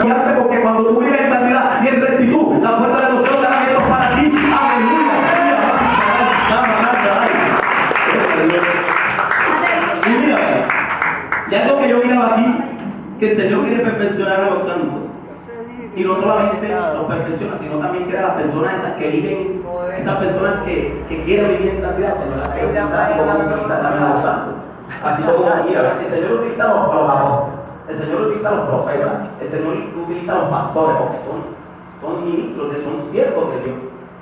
Porque cuando tú vives en santidad y en rectitud, la puerta de los cielos estará abierta para ti. Aleluya. Y mira, y algo que yo miraba aquí, que el Señor quiere perfeccionar a los santos. Y no solamente los perfecciona, sino también crea a las personas esas que viven, esas personas que quieren vivir en santidad. Señor, las que utiliza también a los santos. Así como, mira, el Señor utiliza a los apóstoles. El Señor utiliza a los profetas, el Señor utiliza a los pastores, porque son ministros, son siervos de Dios.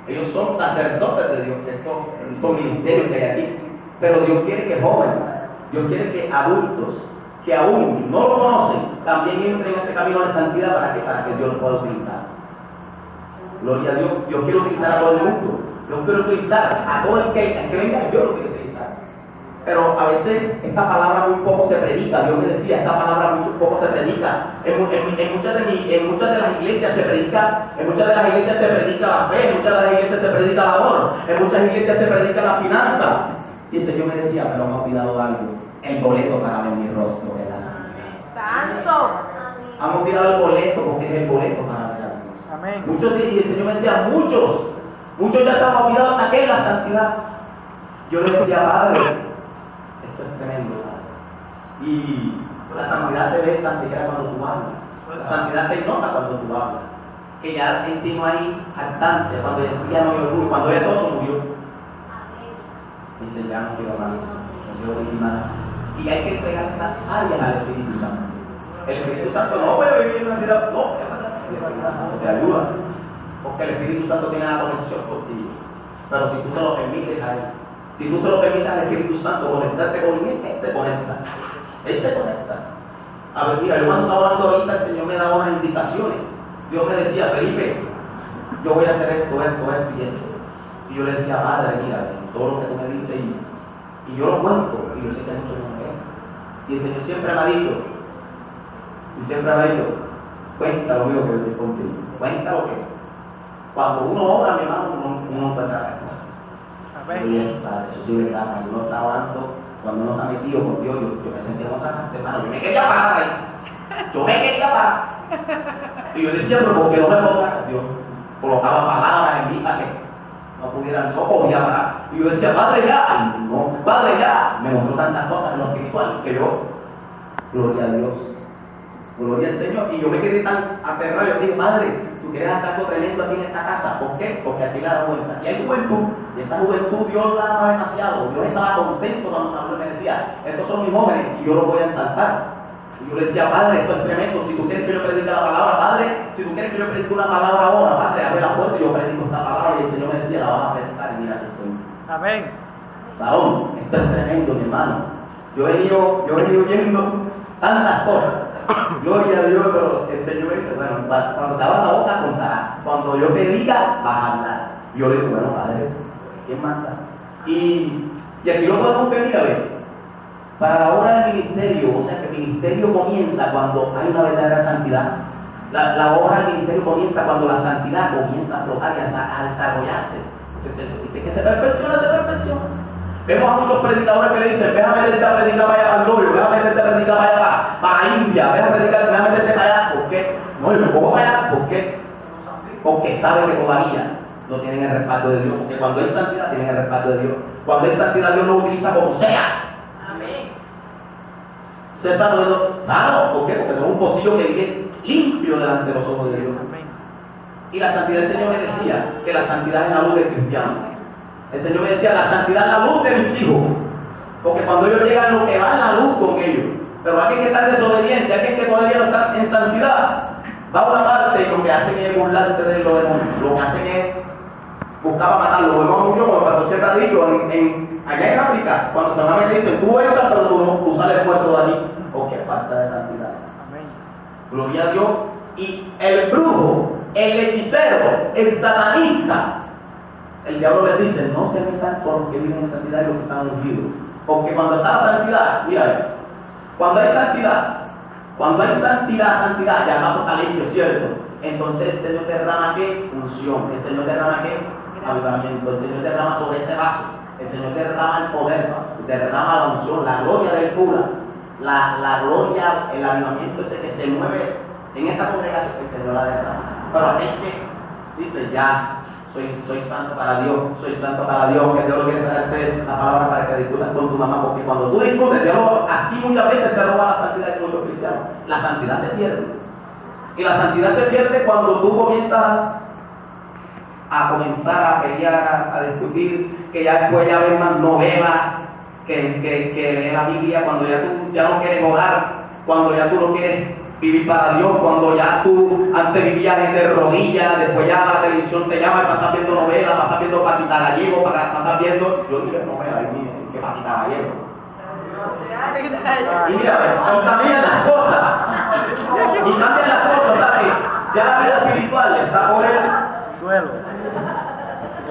Ellos son sacerdotes de Dios, de estos ministerios que hay aquí. Pero Dios quiere que jóvenes, Dios quiere que adultos, que aún no lo conocen, también entren en ese camino de santidad. ¿Para qué? Para que Dios los pueda utilizar. Gloria a Dios. Dios quiere utilizar a todo el mundo. Dios quiere utilizar a todo el que venga, Dios lo quiere utilizar. Pero a veces esta palabra muy poco se predica. Dios me decía, esta palabra muy poco se predica. En muchas de las iglesias se predica, en muchas de las iglesias se predica la fe, en muchas de las iglesias se predica el amor, en muchas iglesias se predica la finanza. Y el Señor me decía, pero me ha olvidado algo, el boleto para ver mi rostro en la santidad. ¡Santo! Hemos olvidado el boleto porque es el boleto para ver a Dios. Amén. Muchos, y el Señor me decía, muchos ya estaban olvidados de aquella santidad. Yo le decía, Padre, esto es tremendo, ¿verdad? Y la santidad se ve tan siquiera cuando tú hablas. La santidad se nota cuando tú hablas. Que ya en ti no hay jactancia, cuando ya no hay orgullo, cuando ya todo se murió. Dice, ya no quiero más, no quiero vivir más. Y hay que entregar esas áreas al Espíritu Santo. El Espíritu Santo no puede vivir en una vida, no, el Espíritu Santo te ayuda. Porque el Espíritu Santo tiene la conexión contigo. Pero si tú se lo permites a Él, si tú se lo permites al Espíritu Santo conectarte con Él, Él se conecta. Él se conecta. A ver, mira, yo cuando estaba hablando ahorita, el Señor me daba unas indicaciones. Dios me decía, Felipe, yo voy a hacer esto y esto. Y yo le decía, Padre, mira, todo lo que tú me dices, y yo lo cuento, y yo sé que hay muchos que no ven. Y el Señor siempre me ha dicho, cuenta lo mío que yo contigo, cuenta lo que. Cuando uno obra, mi hermano, uno encuentra la respuesta. Y eso, Padre, eso sí es verdad. Cuando uno está orando, cuando uno está metido con Dios, yo me sentía en otra parte, hermano. Yo me quería parar ahí. Y yo decía, pero ¿por qué no me ponga? Dios colocaba palabras en mí para que no podía parar. Y yo decía, Padre, ya. No, Padre, ya. Me mostró tantas cosas en lo espiritual que yo, gloria a Dios, gloria al Señor. Y yo me quedé tan aterrado. Yo dije, Padre, tú quieres hacer algo tremendo aquí en esta casa. ¿Por qué? Porque aquí la vuelta. Aquí hay juventud. Y esta juventud Dios la ama demasiado. Dios estaba contento cuando me decía, estos son mis jóvenes y yo los voy a exaltar. Y yo le decía, Padre, esto es tremendo. Si tú quieres que yo predique la palabra, Padre, si tú quieres que yo predique una palabra ahora, Padre, abre la puerta y yo predico esta palabra. Y el Señor me decía, la vas a predicar y mira que estoy. Amén. Varón, esto es tremendo, mi hermano. Yo he venido viendo tantas cosas. Gloria a Dios, pero el Señor me dice, bueno, cuando te abras la boca contarás. Cuando yo te diga, vas a hablar. Y yo le digo, bueno, Padre, ¿quién manda? Y aquí lo podemos ver, mira, a ver. Para la obra del ministerio, o sea que el ministerio comienza cuando hay una verdadera santidad. La obra del ministerio comienza cuando la santidad comienza a aflojar y a desarrollarse. Dice que se perfecciona. Vemos a muchos predicadores que le dicen, déjame meterte a predicar para allá para el glorio, déjame meterte a predicar para allá para India, déjame meterte para allá. ¿Por qué? No, yo me pongo para allá. ¿Por qué? Porque sabe que todavía no tienen el respaldo de Dios. Porque cuando hay santidad, tienen el respaldo de Dios. Cuando hay santidad, Dios lo utiliza como sea. César no es sano. ¿Por qué? Porque tengo un pocillo que vive limpio delante de los ojos de Dios. Y la santidad, el Señor me decía que la santidad es la luz del cristiano. El Señor me decía, la santidad es la luz de mis hijos. Porque cuando ellos llegan, lo que va es la luz con ellos. Pero aquel que está en desobediencia, aquel que todavía no está en santidad, va a una parte y lo que hacen es burlarse de lo demás. Lo que hacen es buscar matarlo. Lo vemos mucho cuando se ha dicho allá en África, cuando se van a meter, dicen, tú entras, pero tú no cruzar el puerto de allí. Porque falta de santidad. Amén. Gloria a Dios. Y el brujo, el hechicero, el satanista, el diablo les dice, no se metan con los que viven en santidad y los que están ungidos. Porque cuando está la santidad, mira, cuando hay santidad, ya el vaso está limpio, ¿cierto? Entonces el Señor derrama ¿qué? Unción. El Señor derrama ¿qué? Avivamiento. El Señor derrama sobre ese vaso. El Señor derrama el poder, derrama la unción, la gloria del cura. La gloria, el avivamiento ese que se mueve En esta congregación el Señor la derrama. Pero aquel que dice, ya, soy santo para Dios, soy santo para Dios, que Dios lo quiere darte la palabra para que discutas con tu mamá, porque cuando tú discutes, Dios así muchas veces se roba la santidad de muchos cristianos. La santidad se pierde. Y la santidad se pierde cuando tú comienzas a pelear, a discutir, que ya después ya ves más novelas que la Biblia, cuando ya tú ya no quieres orar, cuando ya tú no quieres vivir para Dios, cuando ya tú antes vivías de rodillas, después ya la televisión te llama y pasas viendo novelas, pasas viendo Paquita Gallego, pasas viendo, yo digo novelas, que Paquita Gallego. Y mira, y cambian las cosas, ¿sabes? Ya la vida espiritual está por el suelo,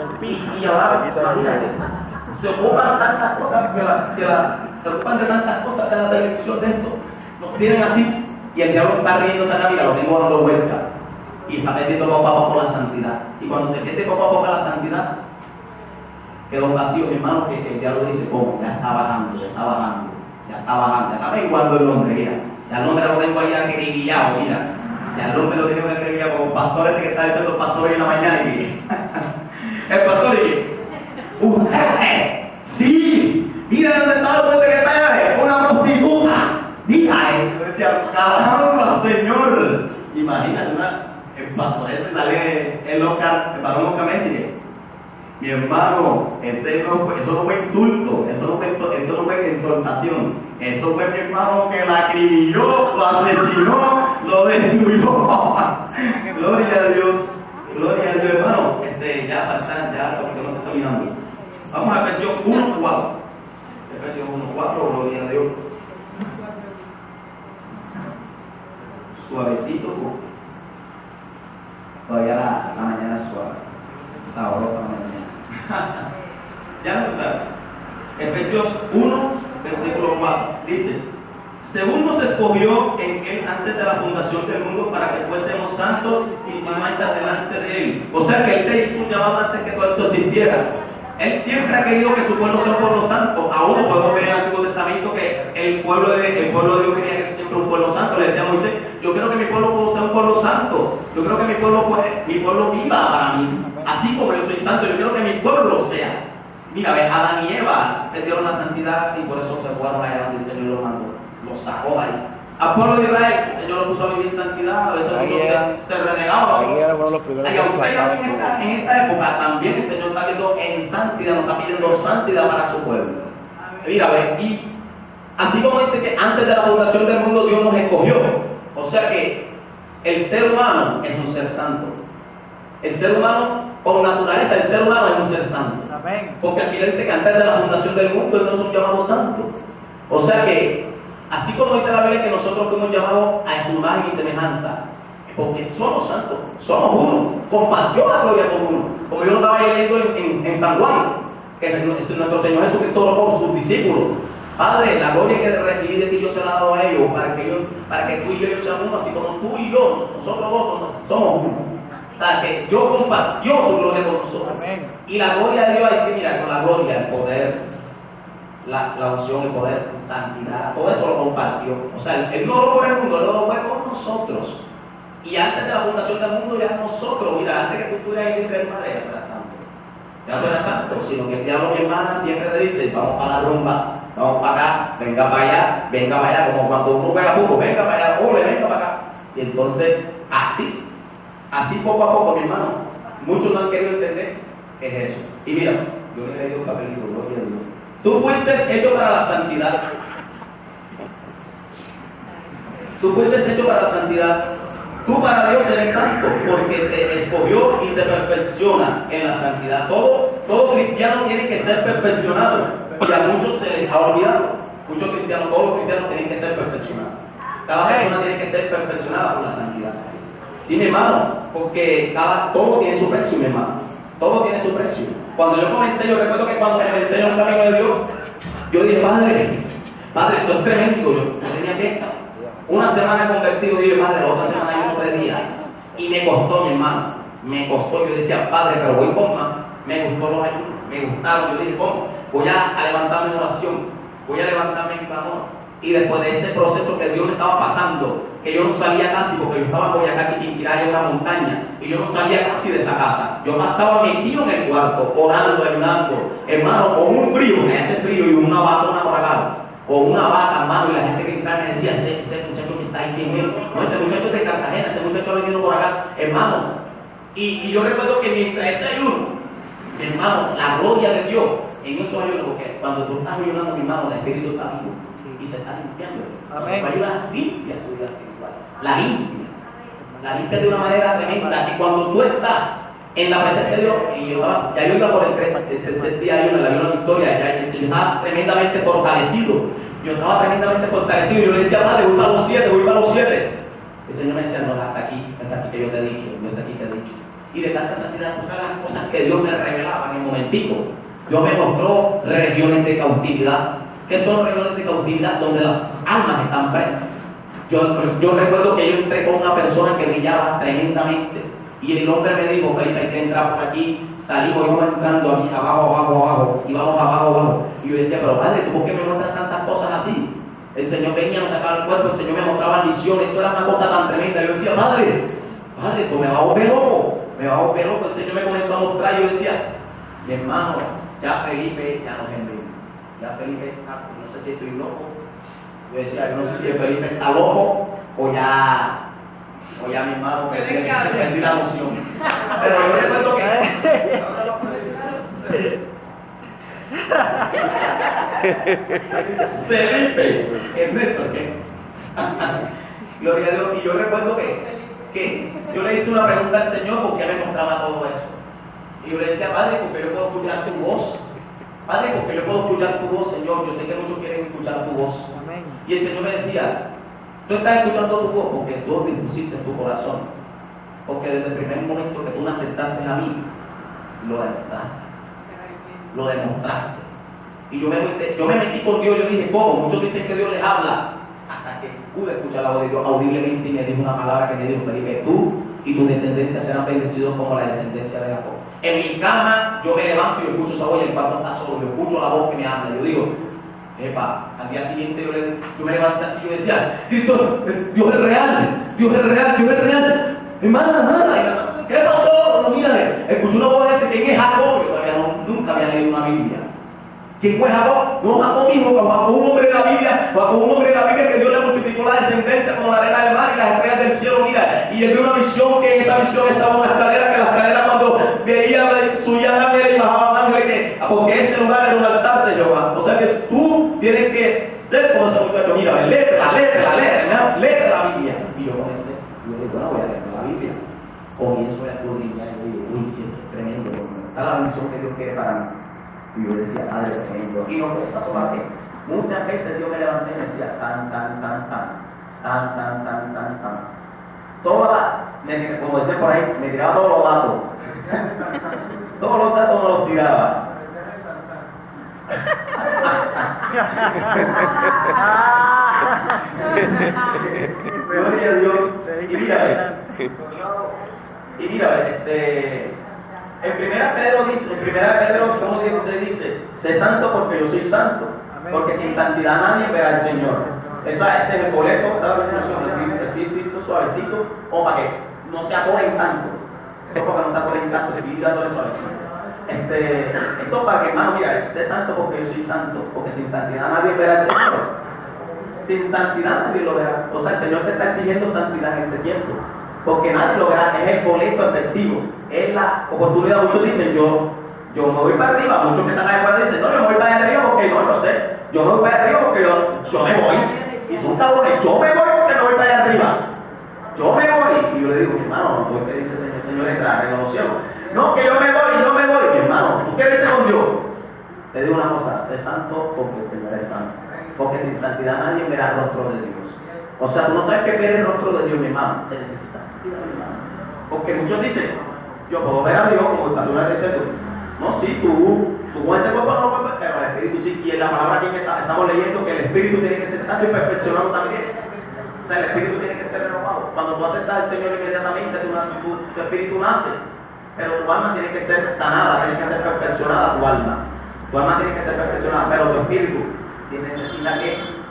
el piso, y ahora imagínate, se ocupan tantas cosas se ocupan de tantas cosas de la televisión de esto, nos tienen así. Y el diablo está riendo esa mira, lo tengo dando vuelta. Y está metiendo poco a poco la santidad. Y cuando se mete poco a poco la santidad, queda un vacío, mi hermano, que el diablo dice, ¿cómo? Ya está bajando, ya está menguando el hombre, mira. Ya el hombre lo tengo ahí acribillado, mira. Ya el hombre lo tengo acribillado como pastor ese que está diciendo el pastor hoy en la mañana. Y el pastor y ¡usted! ¡Sí! Mira dónde está el hombre que está ahí, una prostituta. Mira, decía, caramba, Señor. Imagínate, el pastor ese sale el Oscar, el varón Oscar Messi. Mi hermano, eso no fue insulto, eso no fue exhortación. Eso fue mi hermano que la acribilló, lo asesinó, lo destruyó. Gloria a Dios, hermano. Ya bastante, ya porque no está terminando. Vamos a Efesios 1:4. Efesios 1:4, gloria a Dios. Suavecito, todavía la mañana es suave, sabrosa mañana. Ya no está. Efesios 1, versículo 4, dice: según nos escogió en él antes de la fundación del mundo para que fuésemos santos y sin mancha delante de él. O sea que él te hizo un llamado antes que todo esto existiera. Él siempre ha querido que su pueblo sea un pueblo santo. Aún podemos ver en el Antiguo Testamento que el pueblo de Dios quería que siempre un pueblo santo. Le decía a Moisés, yo quiero que mi pueblo sea un pueblo santo. Yo quiero que mi pueblo viva para mí. Así como yo soy santo, yo quiero que mi pueblo sea. Mira, ves, Adán y Eva perdieron la santidad y por eso se fueron allá donde el Señor los mandó. Los sacó de ahí. Al pueblo de Israel, el Señor lo puso a vivir en santidad, a veces se renegaba. Y en esta época también el Señor está viendo en santidad, nos está pidiendo santidad para su pueblo. Mira, ¿ves? Y así como dice que antes de la fundación del mundo Dios nos escogió, o sea que el ser humano es un ser santo. El ser humano, por naturaleza, el ser humano es un ser santo. Porque aquí le dice que antes de la fundación del mundo Él nos es un llamado santo. O sea que así como dice la Biblia que nosotros fuimos llamados a su imagen y semejanza, porque somos santos, somos uno, compartió la gloria con uno. Como yo lo estaba leyendo en San Juan, que nuestro Señor Jesucristo lo por sus discípulos. Padre, la gloria que recibí de ti yo se la he dado a ellos, para que tú y yo seamos uno, así como tú y yo, nosotros dos somos uno. O sea, que Dios compartió su gloria con nosotros. Amén. Y la gloria de Dios hay que mirar con la gloria, el poder, la unción, el poder, la santidad, todo eso lo compartió. O sea, Él no lo fue el mundo, Él lo fue con nosotros. Y antes de la fundación del mundo, ya nosotros, mira, antes que tú estuvieras en el Padre, ya eras santo. Ya no eras santo, sino que el diablo, mi hermana, siempre te dice, vamos para la rumba, vamos para acá, venga para allá, como cuando uno juega fútbol, venga para allá, ole, venga para acá. Y entonces, así poco a poco, mi hermano, muchos no han querido entender qué es eso. Y mira, yo le he leído un papelito, gloria a Dios. Tú fuiste hecho para la santidad. Tú fuiste hecho para la santidad. Tú para Dios eres santo porque te escogió y te perfecciona en la santidad. Todo cristiano tiene que ser perfeccionado y a muchos se les ha olvidado. Todos los cristianos tienen que ser perfeccionados. Cada persona tiene que ser perfeccionada por la santidad. Sí, mi hermano, porque todo tiene su precio, mi hermano. Todo tiene su precio. Cuando yo comencé, yo recuerdo que cuando comencé en el camino de Dios, yo dije, Padre, esto es tremendo. Yo tenía que una semana convertido, y dije, Padre, la otra semana hay 3 días. Y me costó, mi hermano. Me costó. Yo decía, Padre, pero voy con más. Me gustó los ayunos. Me gustaron. Yo dije, ¿cómo? Voy a levantarme en oración. Voy a levantarme en clamor. Y después de ese proceso que Dios me estaba pasando, que yo no salía casi, porque yo estaba en Boyacá, Chiquinquirá, en una montaña, y yo no salía casi de esa casa. Yo pasaba metido en el cuarto, orando, ayunando, hermano, con un frío, en ese frío, y una vacuna por acá, con una vaca, hermano, y la gente que entraba me decía, ese muchacho que está ahí, ¿quién es? No, ese muchacho es de Cartagena, ese muchacho ha venido por acá, hermano. Y yo recuerdo que mientras ese ayuno, hermano, la gloria de Dios, en esos ayunos, porque cuando tú estás ayunando, mi hermano, el Espíritu está vivo y se está limpiando. Amén. Cuando ayunas, limpia tu vida espiritual. La limpia de una manera tremenda. Y cuando tú estás en la presencia de Dios, y ya yo iba por el tercer día ayuno, en la ayuno victoria, ya el Señor estaba tremendamente fortalecido. Yo estaba tremendamente fortalecido y yo le decía, Padre, voy para los 7, voy para los 7. El Señor me decía, no, hasta aquí que yo te he dicho, no hasta aquí te he dicho. Y de tanta santidad, tú sabes las cosas que Dios me revelaba en un momentico. Dios me mostró regiones de cautividad. ¿Qué son regiones de cautividad? Donde las almas están presas. Yo recuerdo que yo entré con una persona que brillaba tremendamente. Y el hombre me dijo, Felipe, hay que entrar por aquí. Salimos, íbamos entrando abajo. Íbamos abajo. Y yo decía, pero Padre, ¿tú por qué me muestras tantas cosas así? El Señor venía, me sacaba el cuerpo, el Señor me mostraba visiones. Eso era una cosa tan tremenda. Yo decía, Padre, tú me vas a volver loco. El Señor me comenzó a mostrar. Yo decía, mi hermano, ya Felipe ya no es en mí. Ya Felipe está, no sé si estoy loco. Yo decía, yo no sé si Felipe está loco o ya mi hermano perdí la noción. Pero yo recuerdo que Felipe, Ernesto, ¿qué? Gloria a Dios. Y yo recuerdo que yo le hice una pregunta al Señor porque me mostraba todo eso. Y yo le decía, Padre, porque yo puedo escuchar tu voz. Padre, porque yo puedo escuchar tu voz, Señor. Yo sé que muchos quieren escuchar tu voz. Amén. Y el Señor me decía, tú estás escuchando tu voz porque tú dispusiste en tu corazón. Porque desde el primer momento que tú me aceptaste a mí, lo demostraste. Y yo me metí con Dios. Yo dije, ¿cómo? Muchos dicen que Dios les habla. Hasta que pude escuchar la voz de Dios audiblemente y me dijo una palabra que me dijo, Felipe, tú y tu descendencia serán bendecidos como la descendencia de Jacob. En mi cama yo me levanto y yo escucho esa voz y el cuarto está solo, yo escucho la voz que me habla. Yo digo, al día siguiente yo me levanté así y yo decía, Cristo, Dios es real. Hermana, ¿qué pasó? No, mírame, escuché una voz de ¿quién es Jacob? Yo todavía nunca había leído una Biblia. ¿Quién fue Jacob? No Jacob mismo, Jacob un hombre de la Biblia, que Dios le multiplicó la descendencia como la arena del mar y las estrellas del cielo, mira. Y él vio una visión, que en esa visión estaba una escalera, que la escalera cuando veía subían ángeles y bajaban ángeles, porque ese lugar era un altar de Jehová. O sea que tú tienes que ser como ese muchacho, mira, léete la Biblia. Y yo comencé, yo digo, bueno, voy a leer la Biblia. Comienzo a escudriñar y digo, uy, sí, esto es tremendo, está la visión que Dios quiere para mí. Y yo decía, Padre, por ejemplo, y no fue esta sola vez. Muchas veces Dios me levanté y me decía, tan. Como decía por ahí, me tiraba todos los datos. Todos los datos me los tiraba. Gloria a Dios. Y mira, en primera Pedro 1:16 dice, sé santo porque yo soy santo, porque sin santidad nadie verá al Señor. Ese es el boleto, el espíritu suavecito, o para que no se atoren tanto. Esto para que no se atoren tanto, el espíritu dándole suavecito. Esto para que, hermano, mira, sé santo porque yo soy santo, porque sin santidad nadie verá al Señor. Sin santidad nadie lo verá. O sea, el Señor te está exigiendo santidad en este tiempo. Porque nadie lo verá, es el boleto efectivo, es la oportunidad. Muchos dicen, yo me voy para arriba, muchos que están ahí afuera dicen, no, yo me voy para arriba porque no lo sé, yo me voy para arriba porque yo me voy, y son cabrones, yo me voy porque me voy para allá arriba, yo me voy, y yo le digo, mi hermano, ¿tú qué dice el Señor entra en los cielos? No, que yo me voy, mi hermano, ¿tú quieres irte con Dios? Te digo una cosa, sé santo porque el Señor es santo, porque sin santidad nadie verá el rostro de Dios. O sea, tú no sabes qué ver el rostro de Dios, mi hermano. Se necesita santidad, mi hermano. Porque muchos dicen, yo puedo ver a Dios como el pastor dice tú. No, sí, tú con este cuerpo no puedes ver, pero el Espíritu sí. Y en la palabra aquí que estamos leyendo, que el Espíritu tiene que ser santo y perfeccionado también. O sea, el Espíritu tiene que ser renovado. Cuando tú aceptas al Señor inmediatamente, tu Espíritu nace. Pero tu alma tiene que ser sanada, tiene que ser perfeccionada tu alma. Tu alma tiene que ser perfeccionada, pero tu Espíritu necesita que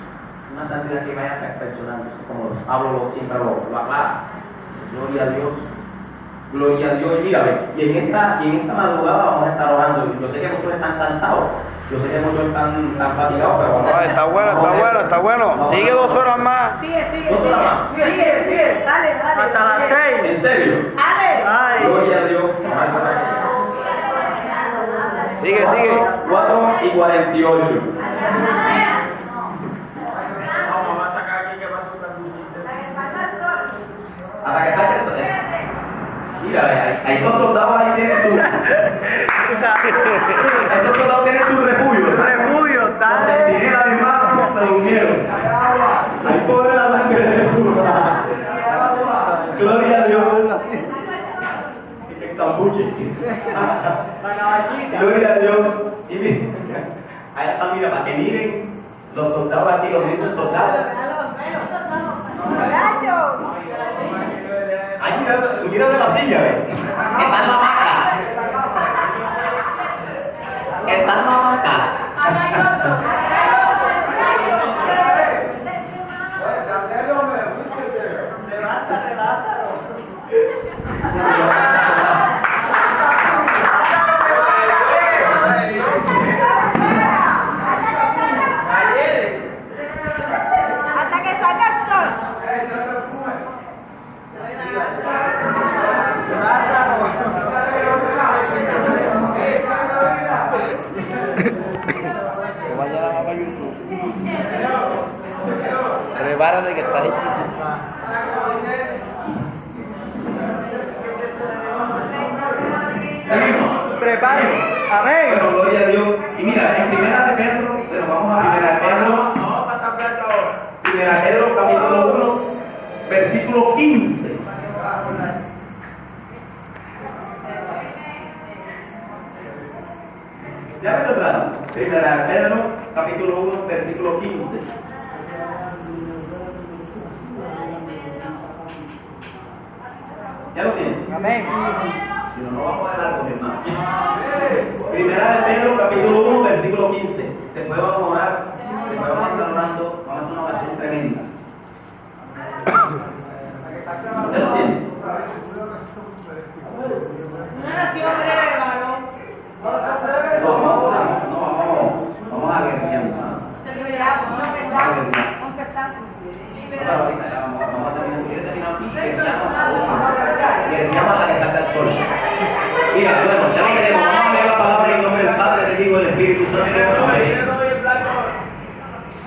una santidad que vaya perfeccionándose, como Pablo siempre lo aclara. Gloria a Dios. Gloria a Dios. Y mira, y en esta madrugada vamos a estar orando. Yo sé que muchos están cansados, yo sé que muchos están fatigados, pero vamos a... Está bueno. Sigue 2 horas más. Sigue. 2 horas más. Sigue. Dale. Hasta las 6. ¿En serio? Dale. Gloria a Dios. Sigue. 4:48. Hasta que saque esto. Mira, hay 2 soldados ahí tienen su... Estos soldados tienen su refugio. Refugio, Los centinelas, hermano, se durmieron. Ahí corre la sangre de Jesús. Gloria a Dios. Que cambuche. Gloria a Dios. Y miren, ahí está, mira, para que miren los soldados aquí, los mismos soldados. Ay, mira de la silla, ¿ves? Está en la hamaca. Está en la hamaca. Hasta que salga el sol. Mañana vamos a YouTube. Prepárate que está hecho. Seguimos. Prepárate. Amén. Bueno, gloria a Dios. Y mira, en primera de Pedro, pero vamos a primera de Pedro. Vamos a pasar plata ahora. Primera de Pedro, capítulo 1, versículo 15. Ya me atrás. Primera de Pedro, capítulo 1, versículo 15. ¿Ya lo tienen? Amén. Si no, no vamos a dar algo, hermano. Primera de Pedro, capítulo 1, versículo 15. Después vamos a orar. Después vamos a estar orando. Vamos a hacer una oración tremenda. ¿Ya lo tienen? Una nación breve, varón. Vamos a guerrear, hermano. Se liberamos, aunque están Vamos liberados. a terminar aquí. Guerreamos hasta que salga el sol. Mira, bueno, ya lo tenemos. Vamos a leer la palabra en nombre del Padre, del Hijo y del Espíritu Santo.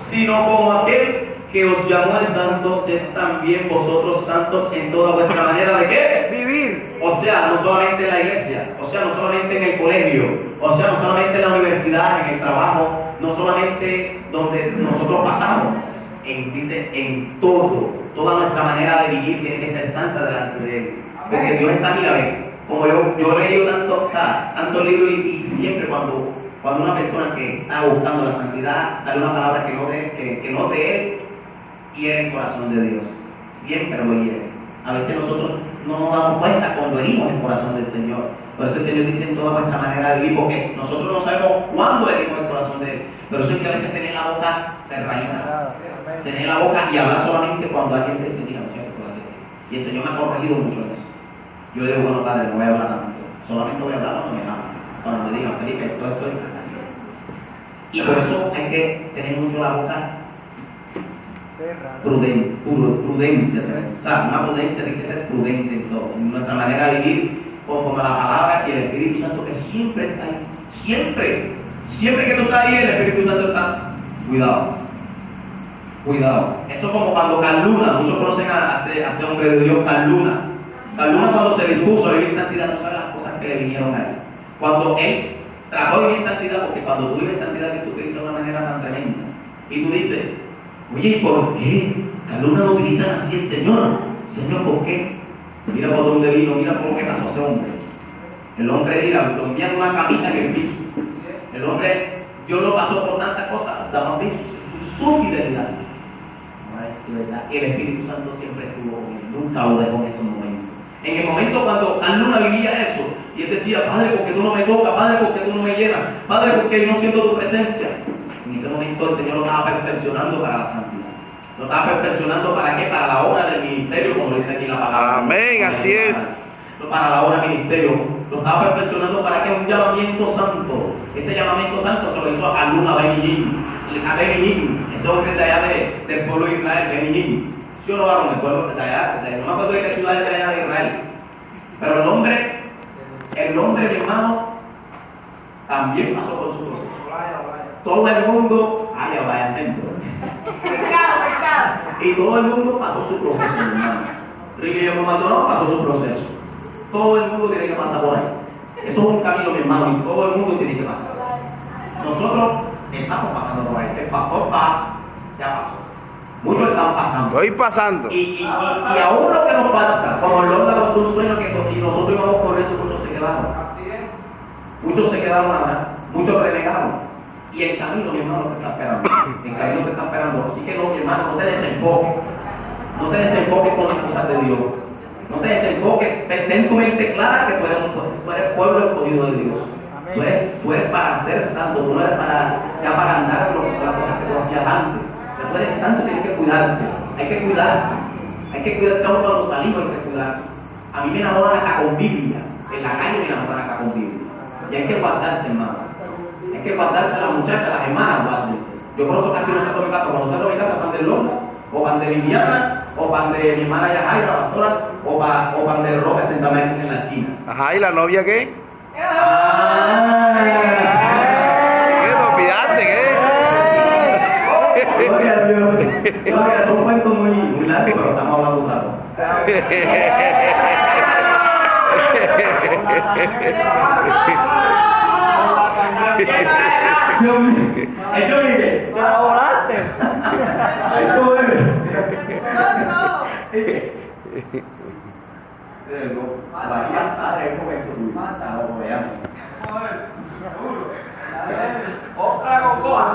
Sino como aquel que os llamó el santo, sed también vosotros santos en toda vuestra manera de qué? Vivir. O sea, no solamente en la iglesia, o sea, no solamente en el colegio, o sea, no solamente en la universidad, en el trabajo, no solamente donde nosotros pasamos, dice en todo, toda nuestra manera de vivir tiene que ser santa delante de Él. Porque Dios está, mira, ve, como yo he leído tantos libros y siempre cuando una persona que está buscando la santidad, sale una palabra que no de Él, hiere el corazón de Dios. Siempre lo hiere. A veces nosotros no nos damos cuenta cuando herimos el corazón del Señor. Por eso el Señor dice en toda nuestra manera de vivir, porque nosotros no sabemos cuándo herimos el corazón de Él. Pero eso es que a veces tener la boca cerradita. Tener la boca y hablar solamente cuando alguien te dice, mira, muchacho, tú haces así. Y el Señor me ha corregido mucho en eso. Yo le digo, bueno, padre, no voy a hablar tanto. Solamente voy a hablar cuando me llaman. Cuando me digan, Felipe, esto es así. Y por eso hay que tener mucho la boca prudencia, ¿sabes? Una prudencia tiene que ser prudente en todo, en nuestra manera de vivir conforme a la palabra y el Espíritu Santo que siempre está ahí, siempre que tú estás ahí el Espíritu Santo está, cuidado, eso es como cuando Carluna, muchos conocen a este hombre de Dios, Carluna cuando se dispuso a vivir en santidad, no sabe las cosas que le vinieron a él, cuando él trató de vivir en santidad, porque cuando tú vives en santidad que tú te dices de una manera tan tremenda, y tú dices, oye, ¿y por qué? Carluna no utiliza así el Señor. Señor, ¿por qué? Mira por dónde vino, mira por qué pasó ese hombre. El hombre, mira, dormía en una camita en el piso. El hombre, Dios lo pasó por tantas cosas, daba piso, su fidelidad. El Espíritu Santo siempre estuvo con él, nunca lo dejó en esos momentos. En el momento cuando Carluna vivía eso, y él decía, Padre, ¿por qué tú no me tocas? Padre, ¿por qué tú no me llenas? Padre, ¿por qué no siento tu presencia? En ese momento el Señor lo estaba perfeccionando para la santidad. Lo estaba perfeccionando ¿para qué? Para la obra del ministerio, como dice aquí la palabra. Amén, así es. Para la obra del ministerio. Lo estaba perfeccionando ¿para qué? Un llamamiento santo. Ese llamamiento santo se lo hizo a Luna Benillín. A Benillín, ese hombre de allá del pueblo de Israel, Benillín. ¿Sí o no, varón? El pueblo de allá, no me acuerdo de qué ciudad es de allá de Israel. Pero el hombre, mi hermano, también pasó por su proceso. Todo el mundo, vaya centro. Y todo el mundo pasó su proceso, mi hermano. Ricky Maldonado pasó su proceso. Todo el mundo tiene que pasar por ahí. Eso es un camino, mi hermano, y todo el mundo tiene que pasar. Nosotros estamos pasando por ahí. El pastor ya pasó. Muchos están pasando. Estoy pasando. Y aún lo que nos falta, como el Lord contó un sueño y nosotros íbamos corriendo, muchos se quedaron. Así es. Muchos se quedaron ahora, muchos renegaron. Y el camino, mi hermano, te está esperando. El camino te está esperando. Así que no, mi hermano, no te desenfoques. No te desenfoques con las cosas de Dios. No te desenfoques. Ten tu mente clara que tú eres pueblo escogido de Dios. Tú eres para ser santo. Tú no eres para andar con las cosas que tú hacías antes. Tú eres santo y tienes que cuidarte. Hay que cuidarse. Hay que cuidarse aún cuando salimos, hay que cuidarse. A mí me enamoran acá con Biblia. En la calle me enamoran acá con Biblia. Y hay que guardarse, hermano. Hay que guardarse a las muchachas, a las hermanas, guárdense. Yo por eso casi no salgo de mi casa. Cuando salgo de mi casa, van de Lorna, o van de Viviana, o van de mi hermana Yajaira, la pastora, o van de Roca, sentarme en la esquina. Ajá, ¿y la novia qué? ¿Qué ¡Ah! te olvidaste, Gloria a Dios. Gloria, es un cuento muy largo, pero estamos hablando de una cosa. Esto mire. ¿Te la volaste? Esto Vaya padre, un momento, muy mata, o veamos. Otra cocoa.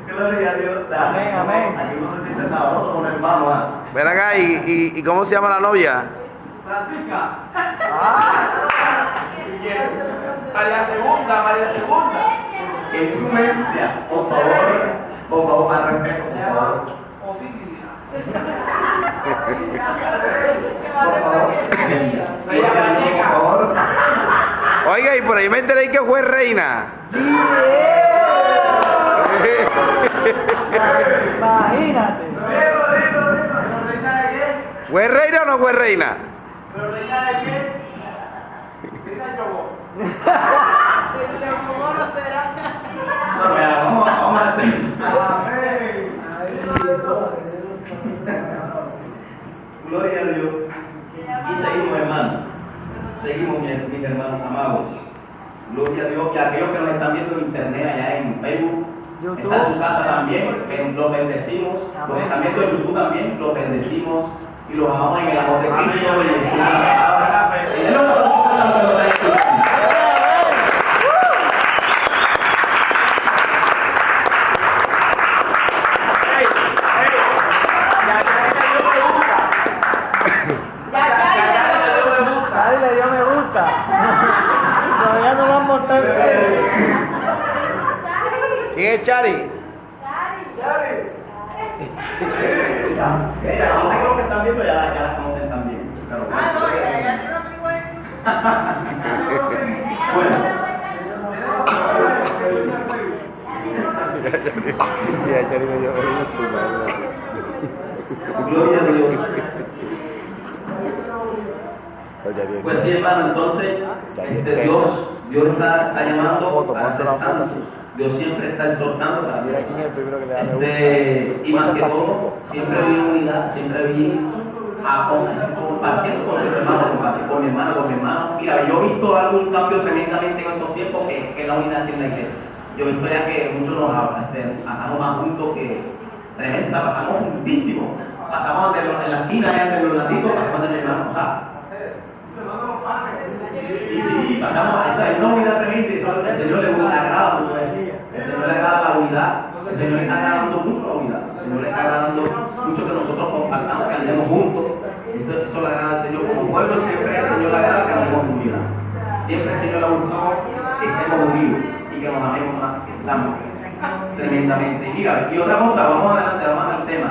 Gloria a Dios. Amén, amén. Aquí no se siente sabroso con el hermano. Ven acá, ¿y cómo se llama la novia? Francisca. María Segunda. Influencia, por favor, más respeto, por favor. Por favor. Oiga, y por ahí me enteré que fue reina. Imagínate. ¿Reina de qué? ¿Fue reina o no fue reina? ¿Pero reina de qué? Reina de Yogo. No, mira, vamos a hacer. Gloria a Dios. Y seguimos, hermanos. Seguimos, mis hermanos amados. Gloria a Dios. Y aquellos que nos están viendo en internet, allá en Facebook, está en su casa también, los bendecimos. Los que están viendo en YouTube también, los bendecimos. Y los amamos en el amor de Cristo. Y escuchen la palabra. Y denle un aplauso a los que nos están escuchando. Cari le dio me gusta. Todavía no lo han montado en Facebook. ¿Quién es Chari? Ella, no sé que los que están viendo ya la conocen también. Pero bueno. Ya, Chari me dio Gloria a Dios. Pues sí, hermano, entonces Dios está llamando para ser santos. Dios siempre está exhortando para ser santos. Y más que todo, siempre vi unidad, siempre vi a compartiendo con sus hermanos, compartir con mi hermano. Mira, yo he visto algún cambio tremendamente en estos tiempos que es la unidad en la iglesia. Yo he visto ya que muchos nos pasamos más juntos que tremendo, o sea, pasamos juntísimos. Pasamos en la esquina entre los latitos, pasamos de mi hermano, o sea. Y sí, pasamos a esa unidad tremenda y eso al Señor le agrada mucho eso. El Señor le agrada la unidad, el Señor le está agradando mucho la unidad, el Señor le está agradando mucho que nosotros compartamos, que andemos juntos. Eso le agrada al Señor como pueblo, Señor le ha gustado que estemos unidos y que nos amemos más, pensamos tremendamente. Y mira, y otra cosa, vamos adelante, vamos al tema.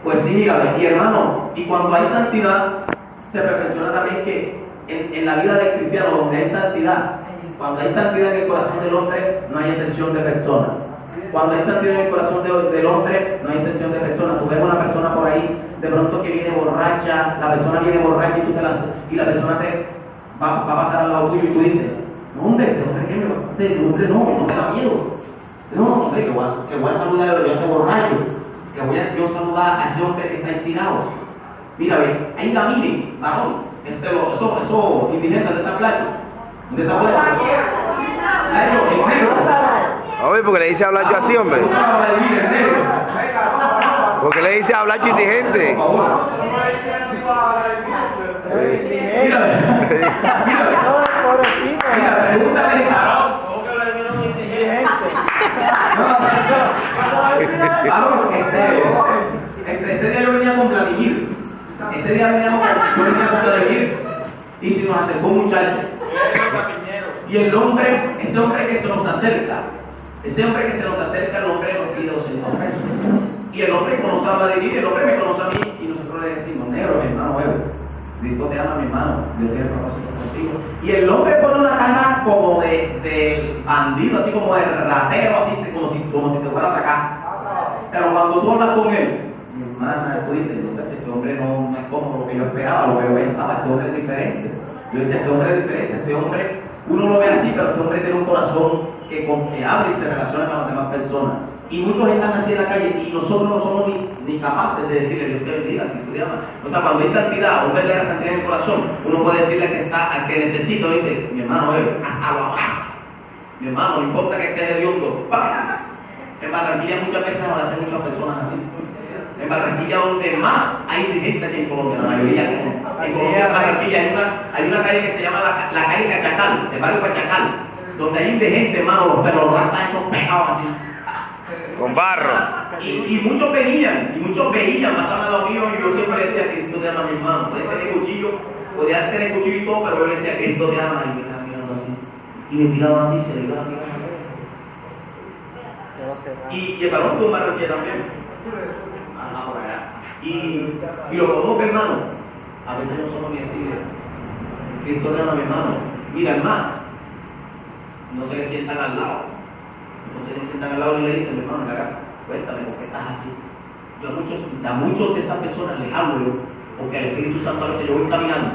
Pues sí, mira, y hermano, y cuando hay santidad, se perfecciona también que en la vida del cristiano, donde hay santidad, cuando hay santidad en el corazón del hombre, no hay excepción de personas. Cuando hay santidad en el corazón del hombre, no hay excepción de personas. Tú ves una persona por ahí, de pronto que viene borracha, la persona viene borracha y la persona te va a pasar al lado tuyo y tú dices, no hombre, no te da miedo. No, hombre, que voy a saludar yo a ese borracho, que voy a yo saludar a ese hombre que está estirado. Mira, ve, ahí la mire, varón, eso indigentes de esta playa. ¿Dónde está playa? Oye, porque le dice hablar yo así, hombre. Porque le dice hablar yo indigente. Pregúntale, ese día yo venía con Vladimir. Ese día yo venía con Vladimir. Y se nos acercó un muchacho. Y ese hombre que se nos acerca, el hombre nos pide 200 pesos. Y el hombre conoce a Vladimir, el hombre me conoce a mí, y nosotros le decimos, negro, mi hermano, Cristo te ama, mi hermano, Dios tiene propósito contigo. Y el hombre pone una cara como de bandido, así como de ratero, así como si te fuera a atacar. Pero cuando tú hablas con él, mi hermana, tú dices, este hombre no es como lo que yo esperaba, lo que yo pensaba, este hombre es diferente. Yo decía, este hombre es diferente, este hombre, uno lo ve así, pero este hombre tiene un corazón que abre y se relaciona con las demás personas. Y muchos están así en la calle y nosotros no somos ni capaces de decirle, Dios te bendiga, Cristo te ama. O sea, cuando hay santidad, un verdadera santidad en el corazón, uno puede decirle al que necesita, dice, mi hermano, hasta lo abraza. Mi hermano, no importa que esté hediondo. En Barranquilla muchas veces nos hacen muchas personas así. En Barranquilla donde más hay indigentes que en Colombia, la mayoría. En Colombia, en Barranquilla, hay una calle que se llama la calle Cachacal, el barrio Cachacal, donde hay indigentes, hermano, pero los ratas esos pegados así. Con barro. Y muchos veían, pasaban a los míos y yo siempre le decía, Cristo te ama, mi hermano. Podía tener cuchillo y todo, pero yo le decía, Cristo te ama, y me estaba mirando así. Y me miraba así, se le iba a mirar. Y el varón tuvo Barranquilla también. Por allá. Y lo conozco, hermano. A veces no somos ni así de Cristo te ama, mi hermano. Mira, hermano, no se le sientan al lado. Y le dicen, hermano, cuéntame por qué estás así. Yo a muchos de estas personas les hablo, porque el Espíritu Santo a veces yo voy caminando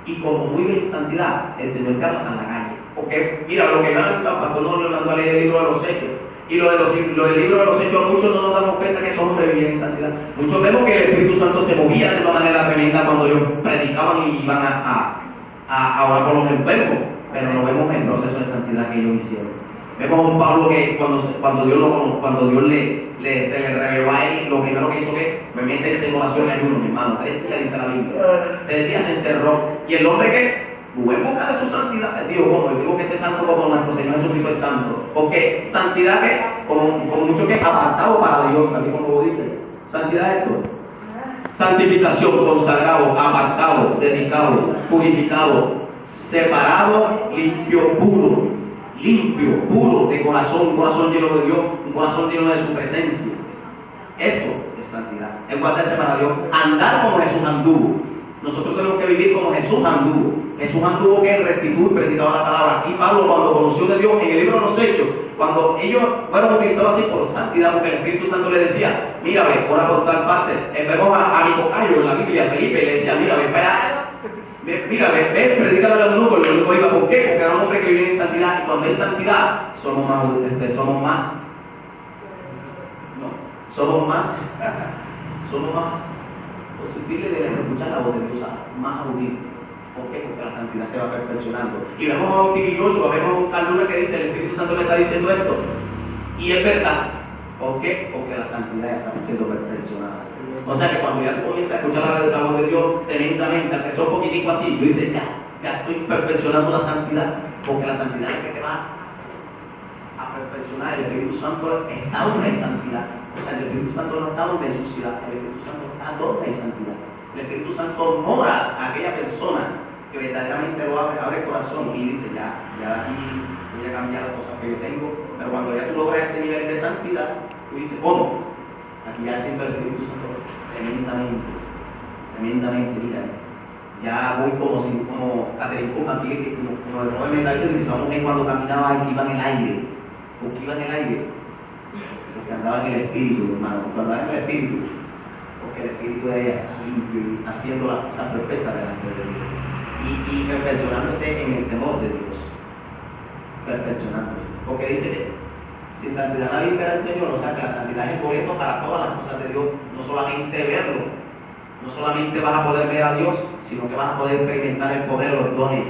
y como muy en santidad, el Señor te habla en la calle. Porque, mira, lo que gana el San Pastor no le mandó a leer el libro de los Hechos. Y lo del libro de los Hechos, muchos no nos damos cuenta que esos hombres vivían en santidad. Muchos vemos que el Espíritu Santo se movía de una manera tremenda cuando ellos predicaban y iban a orar por los enfermos, pero no vemos el proceso de santidad que ellos hicieron. Vemos a un Pablo que cuando Dios se le reveló a él, lo primero que hizo que me mete en oración y ayuno, mi hermano. 3 días dice la Biblia. 3 días se encerró. Y el hombre que tuvo en busca de su santidad, digo, yo digo que ese santo como nuestro Señor Jesucristo es santo. Porque santidad que, como mucho que apartado para Dios, también como lo dice. Santidad es esto. Santificación, consagrado, apartado, dedicado, purificado, separado, limpio, puro de corazón, un corazón lleno de Dios, un corazón lleno de su presencia. Eso es santidad. Es guardarse para Dios, andar como Jesús anduvo. Nosotros tenemos que vivir como Jesús anduvo. Jesús anduvo que en rectitud predicaba la palabra. Y Pablo, cuando conoció de Dios en el libro de los Hechos, cuando ellos fueron utilizados así por santidad, porque el Espíritu Santo le decía, mira, ve, ora por tal parte. Vemos a mi tocayo en la Biblia, Felipe, le decía, mira, ve, predícale a los números, y lo iba, ¿por qué? Porque era un hombre que vive en santidad, y cuando hay santidad, somos más susceptibles de escuchar la voz de Dios, más audibles. ¿Por qué? Porque la santidad se va perfeccionando. Y vemos a un Joshua, vemos a un tal Luna que dice, el Espíritu Santo me está diciendo esto, y es verdad. ¿Por qué? Porque la santidad está siendo perfeccionada. O sea que cuando ya tú comienzas a escuchar la voz de Dios tremendamente, aunque sea un poquitico así, tú dices, ya estoy perfeccionando la santidad, porque la santidad es que te va a perfeccionar. El Espíritu Santo está donde hay santidad. O sea, el Espíritu Santo no está donde hay suciedad, el Espíritu Santo está donde hay santidad. El Espíritu Santo mora a aquella persona que verdaderamente lo abre el corazón y dice, ya ya aquí voy a cambiar las cosas que yo tengo, pero cuando ya tú logras ese nivel de santidad, tú dices, oh, aquí ya siento el Espíritu Santo tremendamente, mira, ya voy como Catherine Kuhlman, que como el Robert Mental se utilizaba muy bien cuando caminaba y que iba en el aire, porque iba en el aire, porque andaba en el Espíritu, hermano, cuando andaba en el Espíritu, porque el Espíritu de ella limpio y haciendo las cosas perfectas delante de Dios. Y perfeccionándose en el temor de Dios. Perfeccionándose. Porque dice que si santidad nadie espera al Señor, o sea que la santidad es boleto para todas las cosas de Dios, no solamente verlo, no solamente vas a poder ver a Dios, sino que vas a poder experimentar el poder, los dones,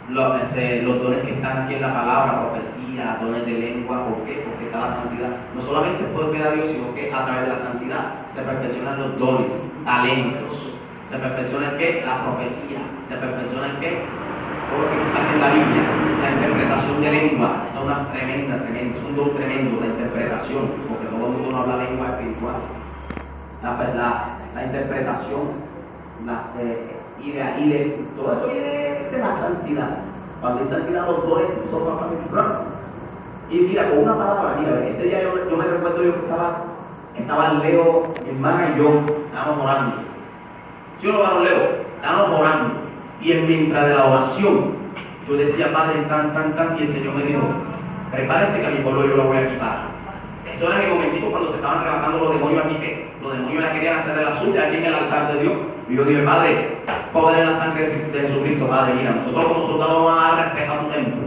los dones que están aquí en la palabra, profecía, dones de lengua. ¿Por qué? Porque está la santidad. No solamente poder ver a Dios, sino que a través de la santidad se perfeccionan los dones, talentos. Se perfecciona el qué? La profecía. Se perfecciona el qué? Todo lo que está en la Biblia. La interpretación de lengua. Es una tremenda, es un don tremendo, la interpretación, porque todo el mundo no habla lengua espiritual. La interpretación, todo eso viene de la santidad. Cuando hay santidad, los dones son para. Y mira, con una palabra, mira, ese día yo me recuerdo yo que estaba Leo, mi hermana y yo, estábamos orando. Yo no lo leo, estábamos orando. Y mientras de la oración, yo decía, Padre, y el Señor me dijo, prepárense que a mi pueblo yo lo voy a quitar. Eso era en el momentito cuando se estaban arrebatando los demonios aquí, que los demonios ya querían hacer de la suya aquí en el altar de Dios. Y yo dije, Padre, poder en la sangre de Jesucristo, Padre, mira, nosotros como soldados vamos a dar respeto a tu templo.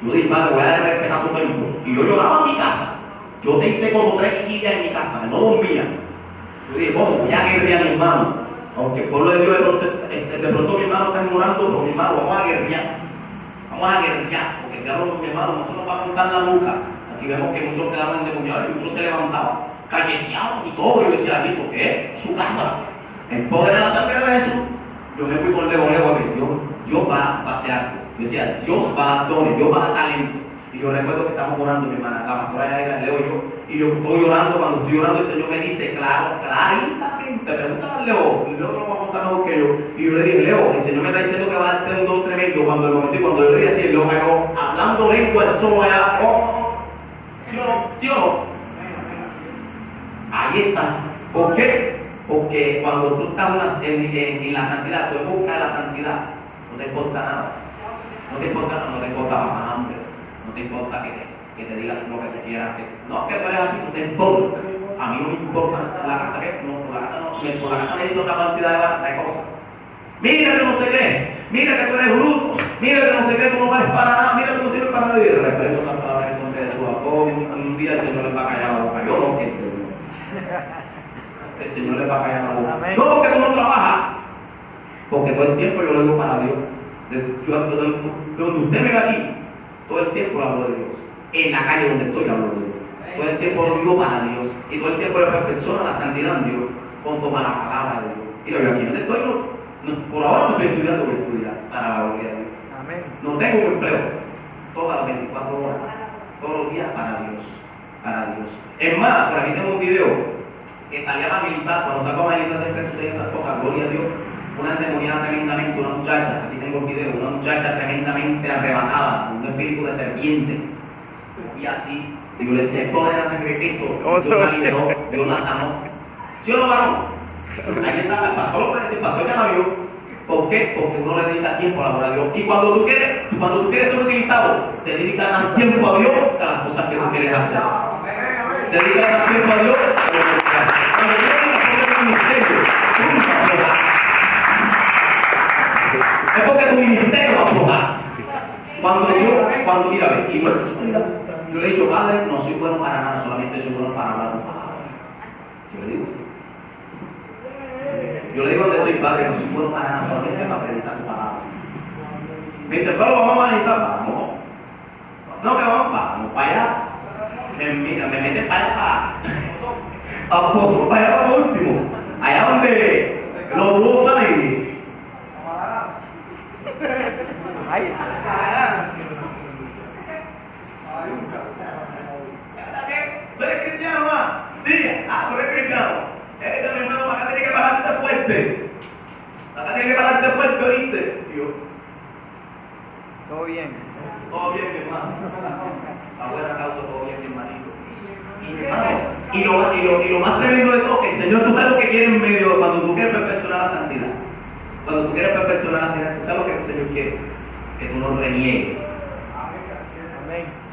Yo dije, Padre, voy a dar respeto a tu templo. Y yo lloraba en mi casa. Yo te hice como 3 vigilias en mi casa, no dormía. Yo dije, voy a guerrear a mi hermano. Aunque el pueblo de Dios de pronto mi hermano está ignorando, pero mi hermano, vamos a guerrear, porque el diablo, mi hermano, no se nos va a montar la nuca. Aquí vemos que muchos quedaron endemoniados y muchos se levantaban, calleteados y todo. Yo decía, ¿por qué? Su casa, el poder de la sangre de Jesús. Yo me fui con Leo, que Dios va a hacer algo. Yo decía, Dios va a dar dones, Dios va a dar talento. Y yo recuerdo que estamos orando, mi hermana, la pastora era Leo y yo estoy orando, cuando estoy orando el Señor me dice, claramente, pregúntale a Leo no va a contar mejor que yo. Y yo le dije, Leo, el Señor me está diciendo que va a darte un don tremendo, cuando yo le dije así, Leo me dijo, hablando lengua, eso no era, ¿sí o no? Ahí está. ¿Por qué? Porque cuando tú estás en la santidad, tú buscas la santidad, no te importa nada. No te importa pasar hambre. No te importa que te digan lo que te quieras. No, que tú eres así, no te importa. A mí no me importa. La casa por la casa me hizo otra cantidad de cosas. Mira que no sé qué. Mira que tú eres bruto. Mira que no sé qué, tú no vales para nada. Mira que no sirves para nada. Y de repente esas palabras en contra de su apóstol. Un día el Señor les va a callar la boca. Yo no, que el Señor les va a callar la boca. No, porque tú no trabajas. Porque todo el tiempo yo lo digo para Dios. Donde usted me ve aquí, todo el tiempo hablo de Dios. En la calle donde estoy hablo de Dios. Todo el tiempo lo vivo para Dios. Y todo el tiempo yo perfecciono la santidad en Dios, conforme a la palabra de Dios. Y yo aquí donde estoy, por ahora no estoy estudiando, voy a estudiar para la gloria de Dios. Amén. No tengo un empleo todas las 24 horas, todos los días para Dios. Es más, por aquí tengo un video que salía a Melissa, cuando saco a Melissa siempre suceden esas cosas, gloria a Dios. Una endemoniada tremendamente, una muchacha, aquí tengo el video, una muchacha tremendamente arrebatada, un espíritu de serpiente. Y así, y yo le decía, el poder de la sangre de Cristo, Dios la liberó, Dios la sanó. ¿Sí o no, varón? Ahí está, el pastor lo puede decir, el pastor ya la vio. ¿Por qué? Porque uno le dedica tiempo a la obra de Dios. Y cuando tú quieres ser utilizado, te dedicas más tiempo a Dios que a las cosas que tú quieres hacer. Te dedicas más tiempo a Dios que a lo que quieres hacer. Cuando tú quieres hacer el ministerio, tú no vas a es porque tu ministerio va a aflojar. Mira, y bueno, yo le he dicho, Padre, no soy bueno para nada, solamente soy bueno para hablar tu palabra. Yo le digo así. Yo le digo a Dios, Padre, no soy bueno para nada, solamente para predicar tu palabra. Me dice, pero vamos a analizar, vamos. No, que vamos para allá. Me mete para allá, para allá para último. Allá donde los dos salen. Ahí. ¿Tú eres cristiano, ma? Sí, tú eres cristiano. Mi hermano, acá tienes que pararte fuerte. Acá tienes que pararte fuerte, ¿oíste? Y yo, Todo bien. Todo bien, mi hermano. A buena causa, todo bien, mi hermanito. Y mi hermano, y lo más tremendo de todo, que el Señor, tú sabes lo que quiere en medio, cuando tú quieres perfeccionar la santidad. Cuando tú quieres perfeccionar la santidad, tú sabes lo que el Señor quiere. Que tú no reniegues.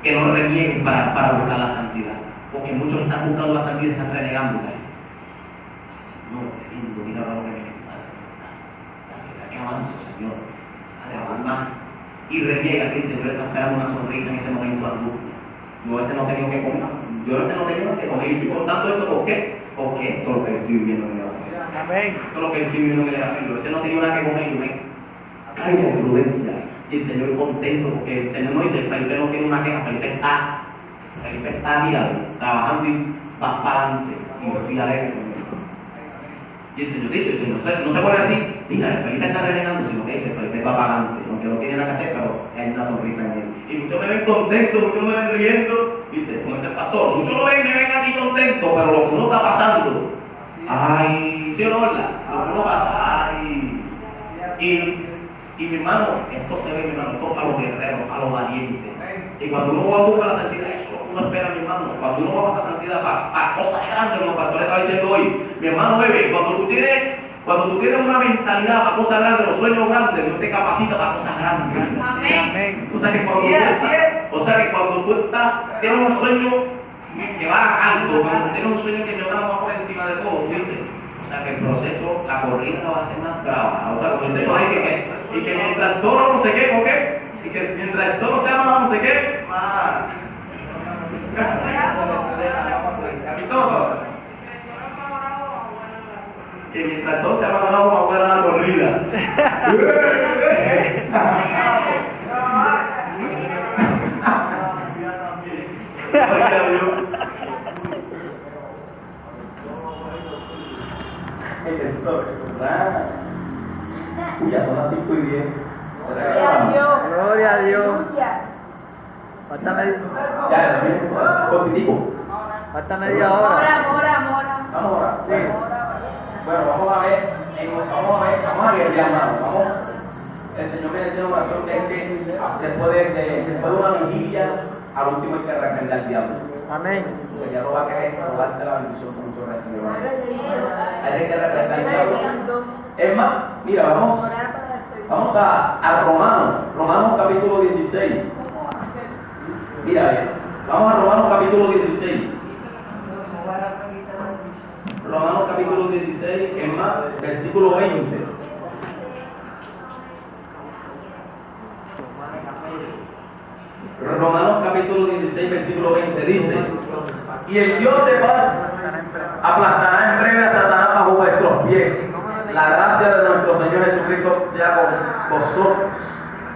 Que no reniegues para buscar la santidad. Porque muchos están buscando la santidad y están renegándola. Señor, qué lindo, mira lo que me está. Que avanzo, Señor. Dale, más. Y reniega que el Señor está esperando una sonrisa en ese momento de angustia. Yo a veces no tengo que comer. Yo a veces no tengo que comer. Y estoy contando esto, ¿por qué? Porque esto es lo que estoy viviendo en el Evangelio. Amén. Esto es lo que estoy viviendo en el Evangelio. A veces no tengo nada que comer y yo me caigo en prudencia. Y el Señor contento porque el Señor no dice, Felipe no tiene una queja, Felipe está, mira, trabajando y va para adelante. Y yo estoy alegre con él. Y el Señor dice, el Señor no se pone así, mira, Felipe está renegando, sino que dice, Felipe va para adelante, aunque no tiene nada que hacer, pero hay una sonrisa en él. Y muchos me ven contento, muchos me ven riendo, dice, como dice el pastor, muchos me ven aquí contento, pero lo que uno está pasando, ay, ¿sí o no, verdad? Lo que uno pasa, ay, y mi hermano, esto se ve, mi hermano, esto para los guerreros, para los valientes. Y cuando uno va a buscar la santidad, eso uno espera, mi hermano. Cuando uno va a buscar la santidad para cosas grandes, como el pastor estaba diciendo hoy, mi hermano bebe, cuando tú tienes una mentalidad para cosas grandes, los sueños grandes, Dios te capacita para cosas grandes. Amén. O sea que cuando tú tienes un sueño que va alto, cuando tienes un sueño que Dios va por encima de todo, tú dices, o sea que el proceso, la corrida va a ser más brava. O sea, como dice por ahí que mientras todo no sé qué, ¿o qué? Y que mientras todo sea más no sé qué, más. Que mientras todo sea más bravo, más buena la corrida. Ya son las 5:10. Gloria a Dios. Falta media, Cortitico. falta media hora. Mora. Vamos ahora. Sí. Bueno, vamos a ver, vamos a ver, vamos. El Señor me decía una oración que es que después de una vigilia, al último hay que reprender al diablo. Amén. El diablo va a querer robarse la bendición que muchos reciben. Hay que reprender al diablo. Es más, mira, vamos a Romanos capítulo 16. Mira, vamos a Romanos capítulo 16. Romanos capítulo 16, es más, versículo 20. Romanos capítulo 16, versículo 20 dice: y el Dios de paz aplastará en breve a Satanás bajo vuestros pies. La gracia de nuestro Señor Jesucristo sea con vosotros.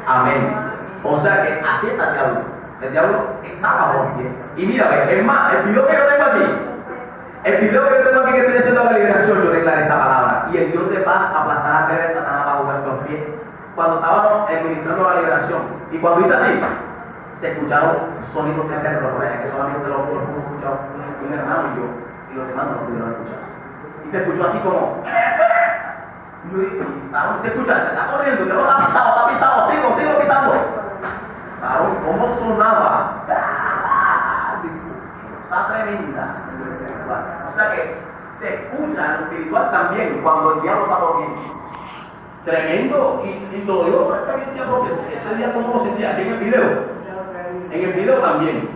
Amén. O sea que así está el diablo. El diablo está bajo los pies. Y mira, es más, el video que yo tengo aquí, que estoy haciendo la liberación, yo declaré esta palabra. Y el Dios de paz aplastará en breve a Satanás bajo vuestros pies. Cuando estábamos administrando la liberación, y cuando hice así, se escucharon sonidos de terror, que solamente los pudo escuchar un hermano y los demás no lo pudieron escuchar. Y se escuchó así como, se escucha, se está corriendo, usted no está pisado, sigo pisando. ¿Cómo sonaba? Cosa tremenda. O sea que se escucha en lo espiritual también cuando el diablo está corriendo. Tremendo, y lo digo por experiencia propia. Ese día como lo sentía aquí en el video. En el video también.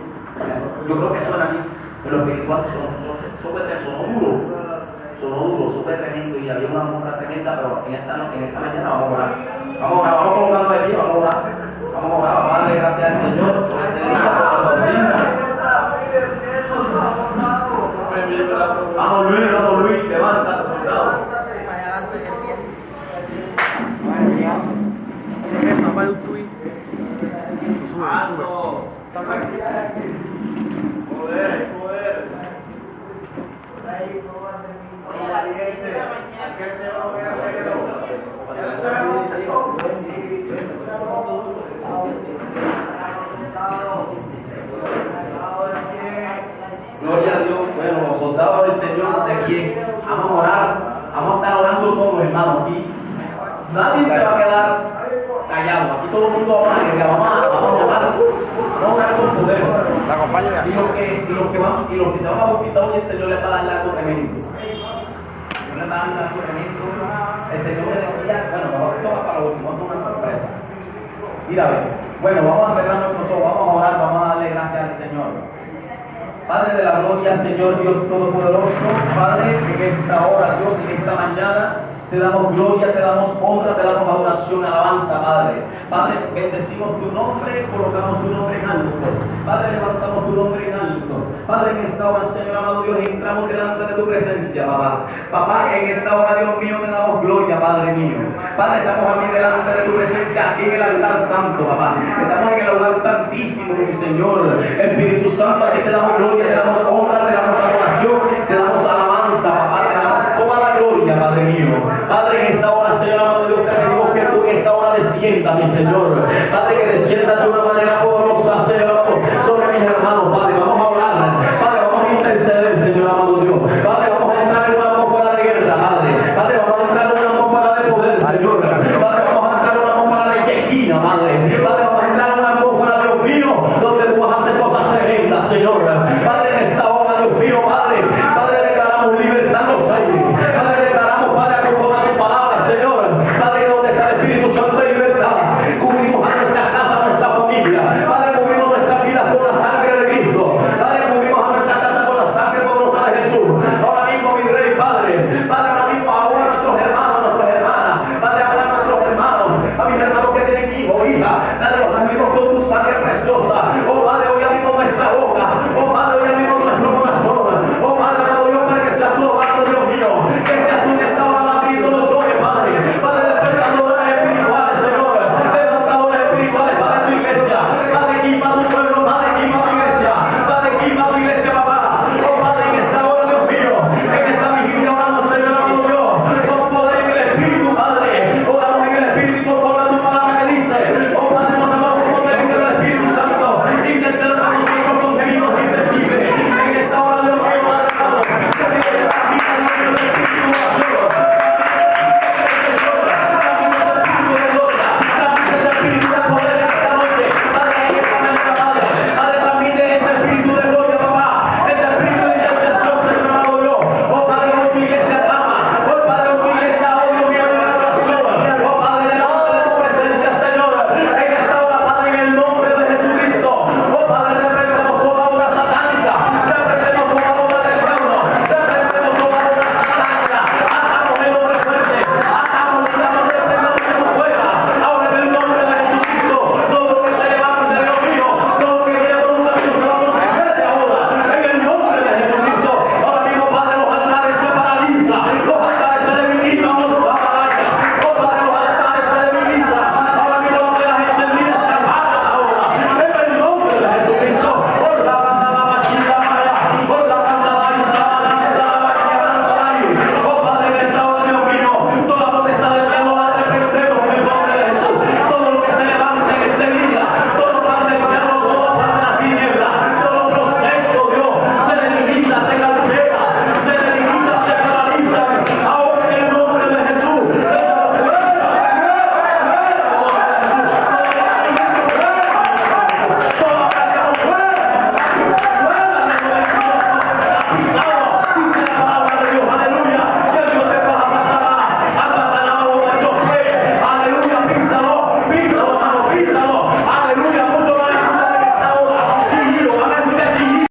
Yo creo que suena aquí. Pero lo espiritual sonó duro, súper tremendo. Y había una mujer tremenda, pero en esta mañana vamos a orar. Vamos colocando de pie, vamos a orar. Vamos a darle gracias al Señor por este día, por la doctrina. Vamos Luis, levanta, soldado. Papá de un tuit. Sube. Poder. Gloria a Dios. Bueno, los soldados del Señor, ¿de quién? Vamos a orar. Vamos a estar orando todos, hermanos. Aquí nadie se va a quedar callado. Aquí todo el mundo va a orar. Vamos a orar. y los que se van a bautizar hoy, el Señor les va a dar algo tremendo. El Señor les va a dar algo tremendo. El Señor le decía, bueno, vamos a tomar para lo último, es una sorpresa. Mira, a ver. Bueno, vamos a cerrar nuestros ojos, vamos a orar, vamos a darle gracias al Señor. Padre de la gloria, Señor Dios Todopoderoso, Padre, en esta hora, Dios, en esta mañana, te damos gloria, te damos honra, te damos adoración, alabanza, Padre. Padre, bendecimos tu nombre, colocamos tu nombre en alto. Padre, levantamos tu nombre en alto. Padre, en esta hora, Señor amado Dios, entramos delante de tu presencia, papá. Papá, en esta hora, Dios mío, te damos gloria, Padre mío. Padre, estamos aquí delante de tu presencia, aquí en el altar santo, papá. Estamos en el lugar santísimo, mi Señor. Espíritu Santo, aquí te damos gloria, te damos honra, te damos adoración, te damos alabanza, papá. Te damos toda la gloria, Padre mío. Padre, en esta hora, Señor amado Dios, te pedimos que tú en esta hora descienda, mi Señor. Padre, que descienda de una manera poderosa.